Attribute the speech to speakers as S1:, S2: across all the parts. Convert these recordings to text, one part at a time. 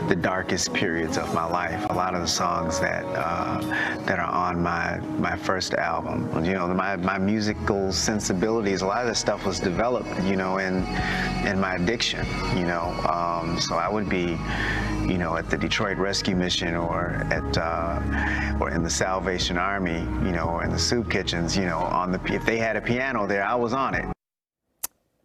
S1: the darkest periods of my life. A lot of the songs that that are on my first album, you know, my musical sensibilities, a lot of this stuff was developed, you know, in my addiction, you know. So I would be, you know, at the Detroit Rescue Mission or in the Salvation Army, you know, or in the soup kitchens, you know, if they had a piano there, I was on it.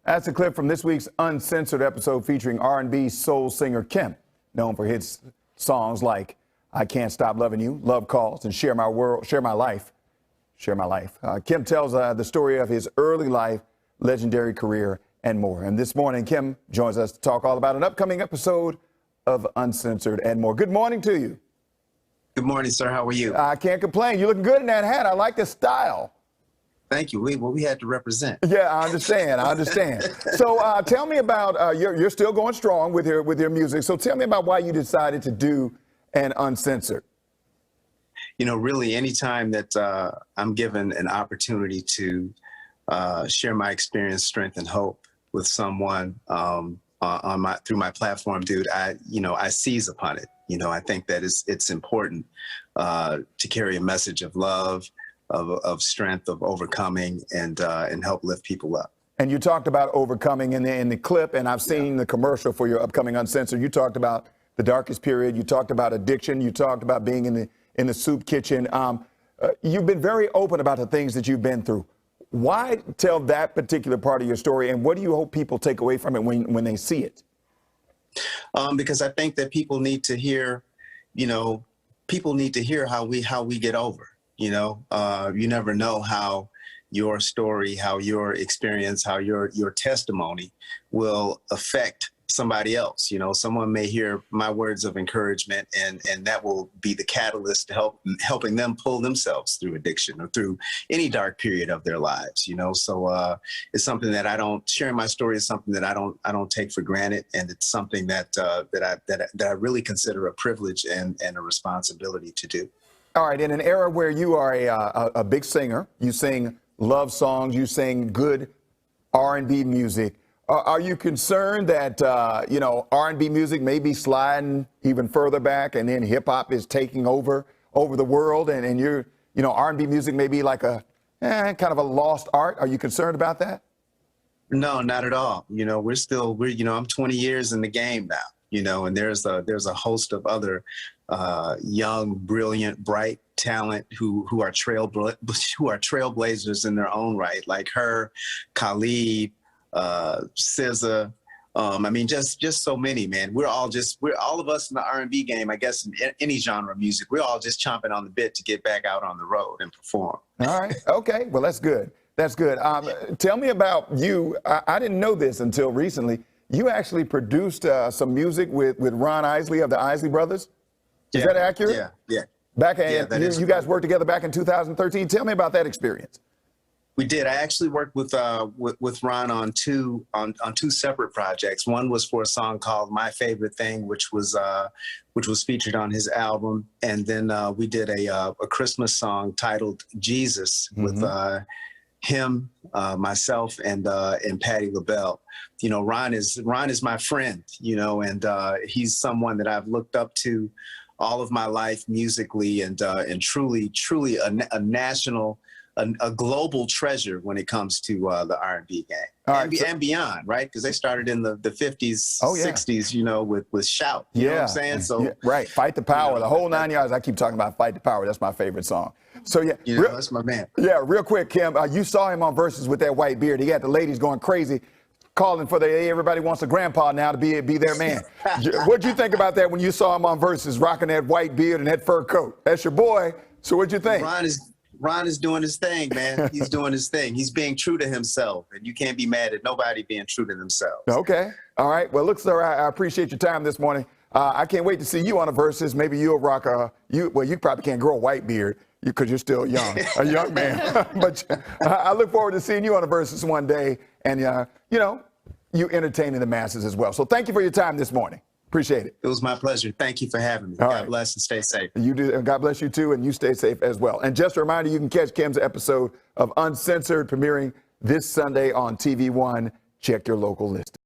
S2: That's a clip from this week's Uncensored episode featuring R&B soul singer Kim, known for hits songs like I Can't Stop Loving You, Love Calls, and Share My World, Share My Life. Kim tells the story of his early life, legendary career, and more. And this morning, Kim joins us to talk all about an upcoming episode of Uncensored and more. Good morning to you.
S3: Good morning, sir. How are you?
S2: I can't complain. You're looking good in that hat. I like the style.
S3: Thank you. We had to represent.
S2: Yeah, I understand. So tell me about, you're still going strong with your music. So tell me about why you decided to do an Uncensored.
S3: You know, really, anytime that I'm given an opportunity to share my experience, strength, and hope with someone through my platform, dude, I seize upon it. You know, I think that it's important to carry a message of love, of strength, of overcoming, and help lift people up.
S2: And you talked about overcoming in the clip, and I've seen the commercial for your upcoming Uncensored. You talked about the darkest period. You talked about addiction. You talked about being in the soup kitchen. You've been very open about the things that you've been through. Why tell that particular part of your story, and what do you hope people take away from it when they see it?
S3: Because I think that people need to hear, you know, how we get over. You know, you never know how your story, how your experience, how your testimony will affect somebody else. You know, someone may hear my words of encouragement, and that will be the catalyst to helping them pull themselves through addiction or through any dark period of their lives. You know, so it's something that sharing my story is something that I don't take for granted, and it's something that I really consider a privilege and a responsibility to do.
S2: All right, in an era where you are a big singer, you sing love songs, you sing good R&B music, are you concerned that, you know, R&B music may be sliding even further back, and then hip hop is taking over the world, and you know, R&B music may be like a kind of a lost art? Are you concerned about that?
S3: No, not at all. You know, you know, I'm 20 years in the game now, you know, and there's a host of other young, brilliant, bright talent who are trailblazers in their own right, like her, Khalid, SZA. I mean, just so many, man. We're all of us in the R&B game, I guess, in any genre of music. We're all just chomping on the bit to get back out on the road and perform.
S2: All right. Okay. Well, that's good. That's good. Tell me about you. I didn't know this until recently. You actually produced some music with Ron Isley of the Isley Brothers. Is that accurate?
S3: Yeah.
S2: You guys worked together back in 2013. Tell me about that experience.
S3: We did. I actually worked with Ron on two separate projects. One was for a song called "My Favorite Thing," which was featured on his album, and then we did a Christmas song titled "Jesus" with him, myself, and Patti LaBelle. You know, Ron is my friend. You know, and he's someone that I've looked up to all of my life musically, and truly a national, a global treasure when it comes to the R&B game, and beyond, right? Because they started in the 50s, 60s, you know, with Shout. You know what I'm saying? So
S2: right, Fight the Power, you know, the whole 9 yards. I keep talking about Fight the Power. That's my favorite song. So yeah,
S3: you know, that's my man.
S2: Yeah, real quick, Kim, you saw him on Versus with that white beard. He had the ladies going crazy, calling for everybody wants a grandpa now to be their man. What'd you think about that when you saw him on Versus rocking that white beard and that fur coat? That's your boy. So what'd you think?
S3: Ron is doing his thing, man. He's doing his thing. He's being true to himself, and you can't be mad at nobody being true to themselves.
S2: Okay. All right. Well, look, sir, I appreciate your time this morning. I can't wait to see you on a Versus. Maybe you'll rock you probably can't grow a white beard because you're still young, a young man. But I look forward to seeing you on a Versus one day, and you know, you entertaining the masses as well. So thank you for your time this morning. Appreciate it.
S3: It was my pleasure. Thank you for having me. God bless and stay safe.
S2: You do. God bless you too, and you stay safe as well. And just a reminder, you can catch Kim's episode of Uncensored premiering this Sunday on TV One. Check your local list.